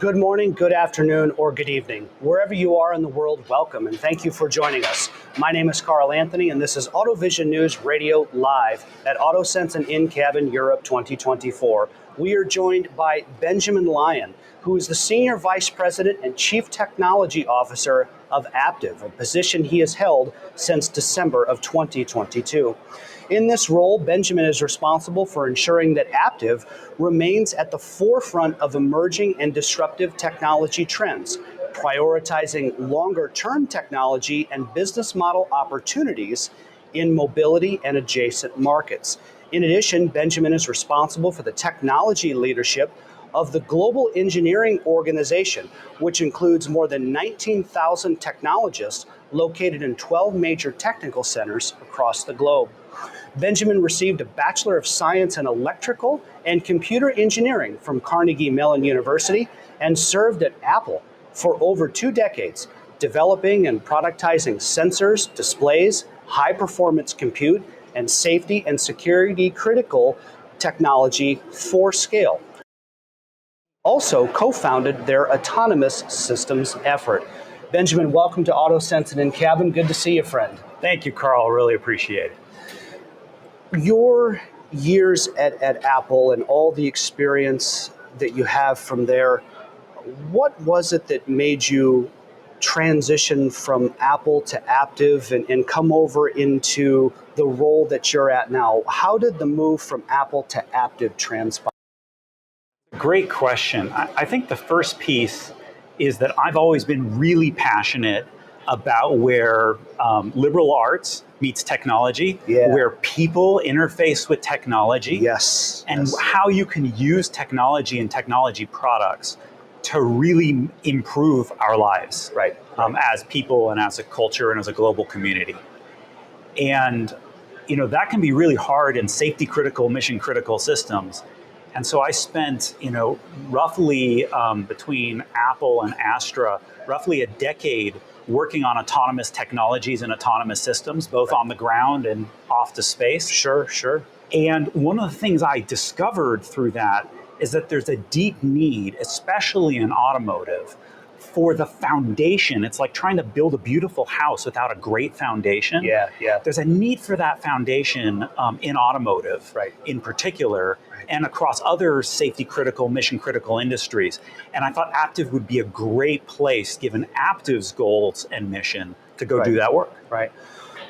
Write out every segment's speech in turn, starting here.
Good morning, good afternoon, or good evening. Wherever you are in the world, welcome, and thank you for joining us. My name is Carl Anthony, and this is AutoVision News Radio Live at AutoSens and InCabin Europe 2024. We are joined by Benjamin Lyon, who is the Senior Vice President and Chief Technology Officer of Aptiv, a position he has held since December of 2022. In this role, Benjamin is responsible for ensuring that Aptiv remains at the forefront of emerging and disruptive technology trends, prioritizing longer-term technology and business model opportunities in mobility and adjacent markets. In addition, Benjamin is responsible for the technology leadership of the Global Engineering Organization, which includes more than 19,000 technologists located in 12 major technical centers across the globe. Benjamin received a Bachelor of Science in Electrical and Computer Engineering from Carnegie Mellon University and served at Apple for over 2 decades, developing and productizing sensors, displays, high-performance compute, and safety and security critical technology for scale. Also co-founded their autonomous systems effort. Benjamin, welcome to AutoSens and InCabin. Good to see you, friend. Thank you, Carl. Really appreciate it. Your years at Apple and all the experience that you have from there, what was it that made you transition from Apple to Aptiv and come over into the role that you're at now? How did the move from Apple to Aptiv transpire? Great question. I think the first piece is that I've always been really passionate about where liberal arts meets technology, where people interface with technology, and how you can use technology and technology products to really improve our lives as people and as a culture and as a global community. And that can be really hard in safety critical, mission critical systems. And so I spent, roughly between Apple and Astra, roughly a decade working on autonomous technologies and autonomous systems, both on the ground and off to space. Sure. And one of the things I discovered through that is that there's a deep need, especially in automotive, for the foundation. It's like trying to build a beautiful house without a great foundation. There's a need for that foundation in automotive, in particular, and across other safety critical, mission critical industries. And I thought Aptiv would be a great place, given Aptiv's goals and mission, to go do that work.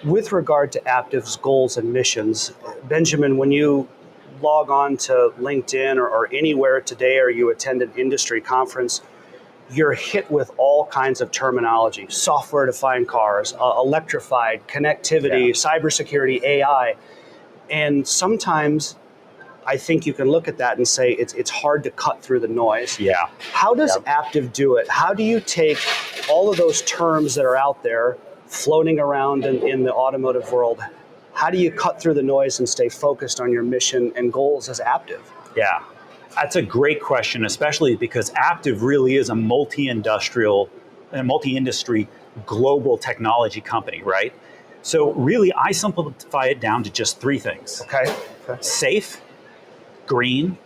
With regard to Aptiv's goals and missions, Benjamin, when you log on to LinkedIn or anywhere today, or you attend an industry conference, you're hit with all kinds of terminology: software-defined cars, electrified, connectivity, cybersecurity, AI. And sometimes I think you can look at that and say it's hard to cut through the noise. How does Aptiv do it? How do you take all of those terms that are out there floating around in the automotive world? How do you cut through the noise and stay focused on your mission and goals as Aptiv? That's a great question, especially because Aptiv really is a multi-industrial and multi-industry global technology company, right? So really, I simplify it down to just 3 things. Safe, green,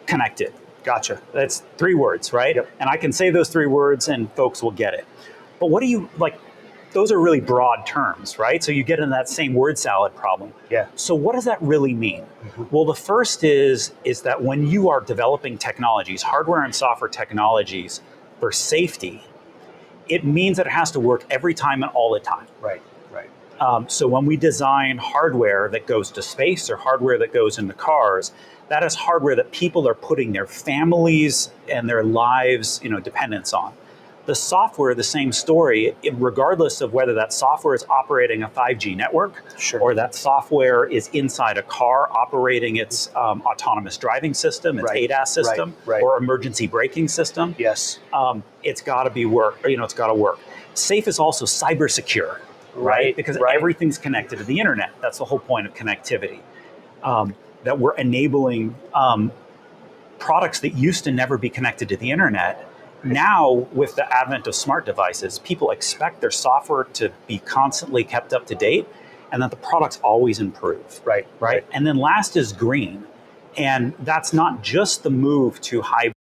connected. Gotcha. That's 3 words, right? And I can say those 3 words and folks will get it. But what do you, those are really broad terms, right? So you get into that same word salad problem. So what does that really mean? Well, the first is that when you are developing technologies, hardware and software technologies for safety, it means that it has to work every time and all the time. So when we design hardware that goes to space or hardware that goes into cars, that is hardware that people are putting their families and their lives, dependence on. The software, the same story, regardless of whether that software is operating a 5G network or that software is inside a car operating its autonomous driving system, its ADAS system, or emergency braking system. It's got to be work. It's got to work. Safe is also cyber secure, right? Because everything's connected to the internet. That's the whole point of connectivity. That we're enabling products that used to never be connected to the internet. Now, with the advent of smart devices, people expect their software to be constantly kept up to date and that the products always improve. And then last is green. And that's not just the move to high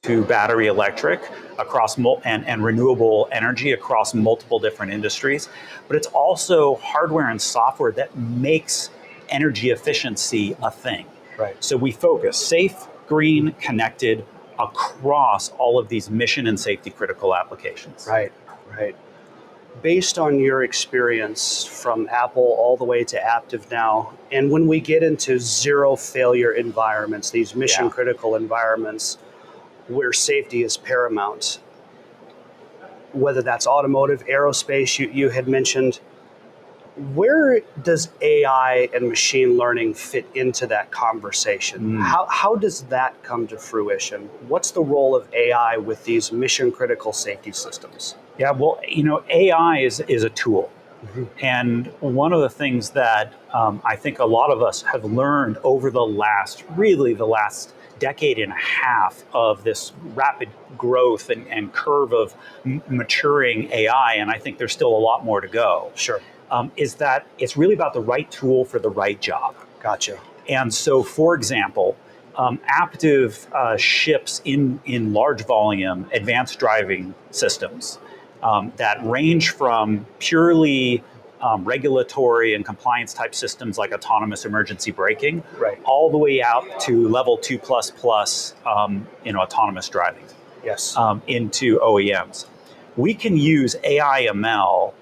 to battery electric across and renewable energy across multiple different industries, but it's also hardware and software that makes energy efficiency a thing. Right. So we focus safe, green, connected across all of these mission and safety critical applications. Right, right. Based on your experience from Apple all the way to Aptiv now, and when we get into zero failure environments, these mission critical environments where safety is paramount, whether that's automotive, aerospace, you had mentioned, where does AI and machine learning fit into that conversation? How does that come to fruition? What's the role of AI with these mission critical safety systems? Yeah, well, AI is a tool. And one of the things that I think a lot of us have learned over the last decade and a half of this rapid growth and curve of maturing AI, and I think there's still a lot more to go. Sure. Is that it's really about the right tool for the right job. Gotcha. And so, for example, Aptiv ships in large volume advanced driving systems that range from purely regulatory and compliance type systems like autonomous emergency braking, right, all the way out to level 2++, autonomous driving. Yes. Into OEMs. We can use AI ML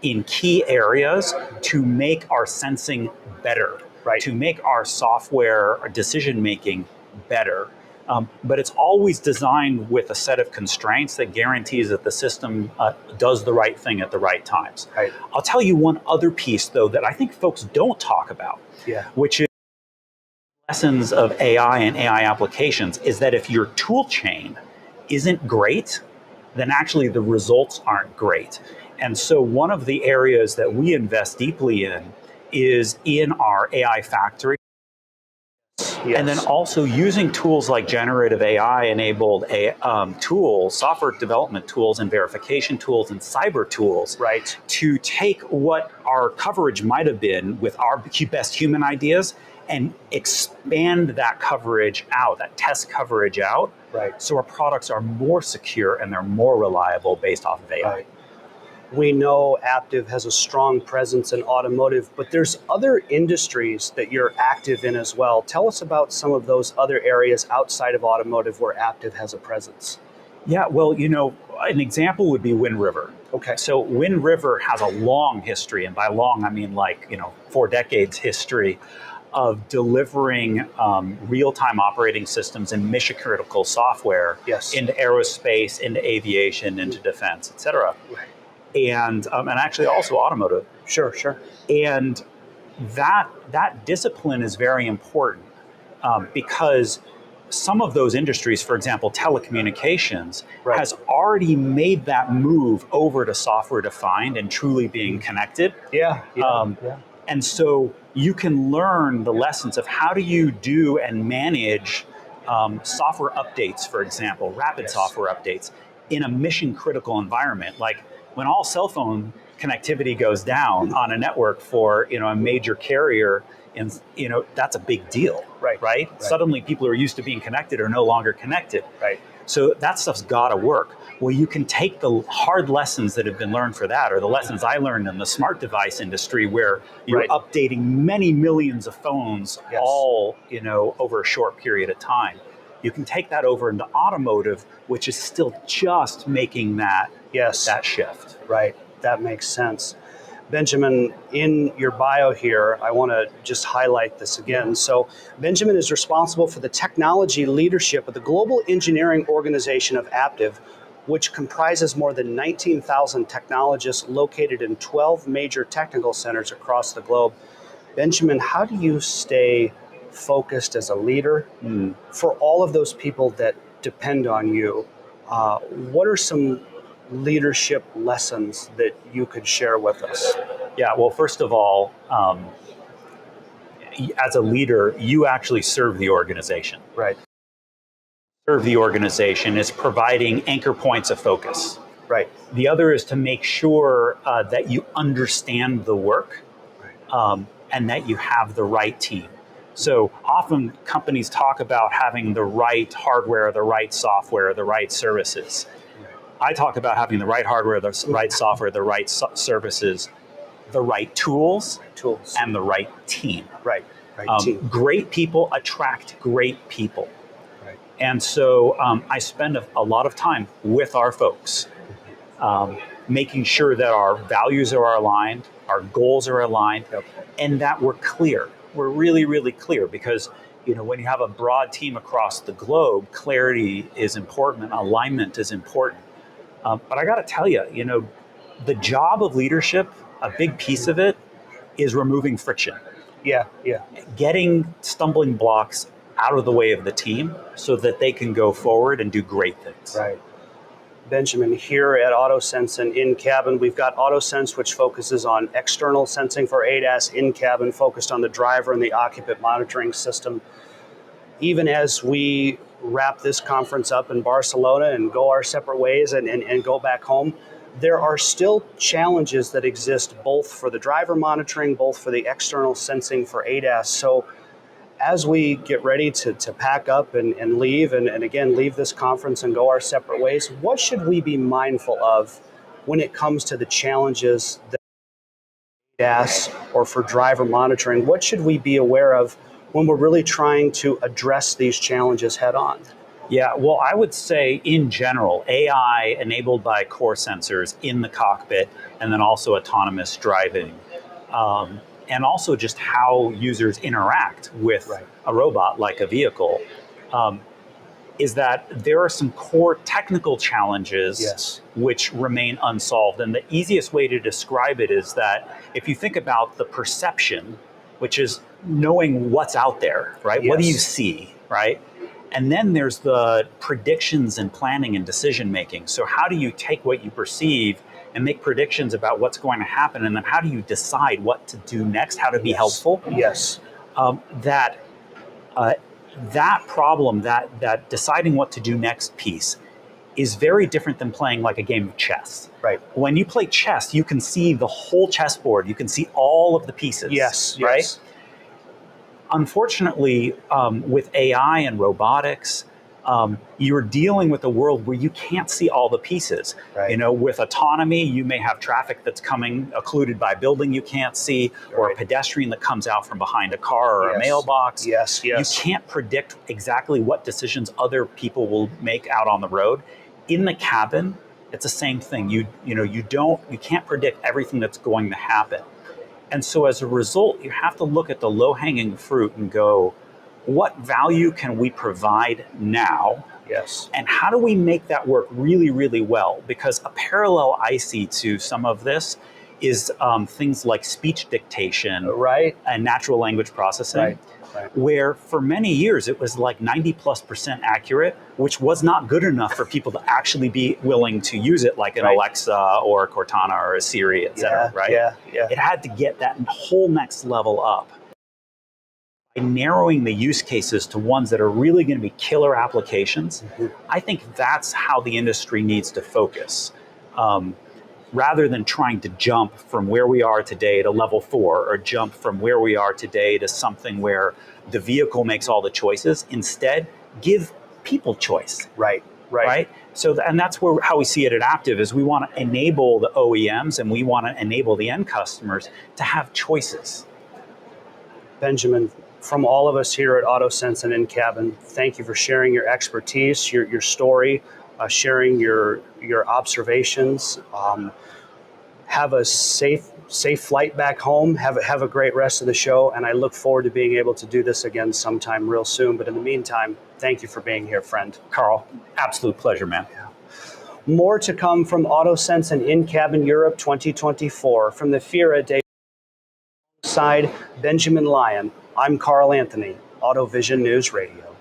in key areas to make our sensing better, right, to make our software decision making better. But it's always designed with a set of constraints that guarantees that the system does the right thing at the right times. Right. I'll tell you one other piece, though, that I think folks don't talk about, which is lessons of AI and AI applications, is that if your tool chain isn't great, then actually the results aren't great. And so one of the areas that we invest deeply in is in our AI factory. Yes. And then also using tools like generative AI-enabled tools, software development tools and verification tools and cyber tools, right, to take what our coverage might have been with our best human ideas and expand that coverage out, that test coverage out, right, so our products are more secure and they're more reliable based off of AI. Right. We know Aptiv has a strong presence in automotive, but there's other industries that you're active in as well. Tell us about some of those other areas outside of automotive where Aptiv has a presence. Yeah, well, an example would be Wind River. Okay. So Wind River has a long history, and by long, I mean 4 decades history of delivering real-time operating systems and mission-critical software into aerospace, into aviation, into defense, et cetera. Right. And actually also automotive. Sure. And that discipline is very important because some of those industries, for example, telecommunications, has already made that move over to software defined and truly being connected. Yeah. And so you can learn the lessons of how do you do and manage software updates, for example, rapid software updates in a mission critical environment. Like when all cell phone connectivity goes down on a network for a major carrier, and that's a big deal, right? Suddenly people who are used to being connected are no longer connected. Right. So that stuff's got to work. Well, you can take the hard lessons that have been learned for that, or the lessons I learned in the smart device industry, where you're updating many millions of phones all over a short period of time. You can take that over into automotive, which is still just making that shift. Right. That makes sense. Benjamin, in your bio here, I want to just highlight this again. So Benjamin is responsible for the technology leadership of the global engineering organization of Aptiv, which comprises more than 19,000 technologists located in 12 major technical centers across the globe. Benjamin, how do you stay focused as a leader for all of those people that depend on you? What are some leadership lessons that you could share with us? Yeah, well, first of all, as a leader, you actually serve the organization. Right. Serve the organization is providing anchor points of focus. Right. The other is to make sure that you understand the work and that you have the right team. So often companies talk about having the right hardware, the right software, the right services. I talk about having the right hardware, the right software, the right services, the right tools, and the right team. Right. Team. Great people attract great people. Right. And so I spend a lot of time with our folks, making sure that our values are aligned, our goals are aligned, and that we're clear. We're really, really clear, because when you have a broad team across the globe, clarity is important, alignment is important. But I got to tell you, the job of leadership, a big piece of it is removing friction. Yeah. Getting stumbling blocks out of the way of the team so that they can go forward and do great things. Right. Benjamin, here at AutoSens and InCabin, we've got AutoSens, which focuses on external sensing for ADAS, InCabin focused on the driver and the occupant monitoring system. Even as we wrap this conference up in Barcelona and go our separate ways and go back home, there are still challenges that exist both for the driver monitoring, both for the external sensing for ADAS. So as we get ready to pack up and leave, and again, leave this conference and go our separate ways, what should we be mindful of when it comes to the challenges that ADAS or for driver monitoring? What should we be aware of when we're really trying to address these challenges head on? Yeah, well, I would say in general, AI enabled by core sensors in the cockpit, and then also autonomous driving, and also just how users interact with a robot like a vehicle, is that there are some core technical challenges which remain unsolved. And the easiest way to describe it is that if you think about the perception, which is knowing what's out there, right? What do you see, right? And then there's the predictions and planning and decision making. So how do you take what you perceive and make predictions about what's going to happen? And then how do you decide what to do next, how to be helpful? That problem, that deciding what to do next piece, is very different than playing like a game of chess. Right. When you play chess, you can see the whole chessboard. You can see all of the pieces. Right? Unfortunately, with AI and robotics, you're dealing with a world where you can't see all the pieces. With autonomy, you may have traffic that's coming occluded by a building you can't see, or a pedestrian that comes out from behind a car or a mailbox. You can't predict exactly what decisions other people will make out on the road. In the cabin, it's the same thing. You can't predict everything that's going to happen. And so as a result, you have to look at the low-hanging fruit and go, what value can we provide now? And how do we make that work really, really well? Because a parallel I see to some of this is things like speech dictation and natural language processing, where for many years it was like 90+% accurate, which was not good enough for people to actually be willing to use it, like an Alexa or a Cortana or a Siri, et cetera, It had to get that whole next level up. By narrowing the use cases to ones that are really going to be killer applications, I think that's how the industry needs to focus. Rather than trying to jump from where we are today to level 4, or jump from where we are today to something where the vehicle makes all the choices, instead give people choice. Right. So, and that's how we see it at Aptiv, is we want to enable the OEMs and we want to enable the end customers to have choices. Benjamin, from all of us here at AutoSens and InCabin, thank you for sharing your expertise, your story, sharing your observations. Have a safe flight back home. Have a great rest of the show, and I look forward to being able to do this again sometime real soon. But in the meantime, thank you for being here, friend. Carl, absolute pleasure, man. More to come from AutoSens and InCabin Europe 2024 from the Fiera Day side, Benjamin Lyon. I'm Carl Anthony, AutoVision News Radio.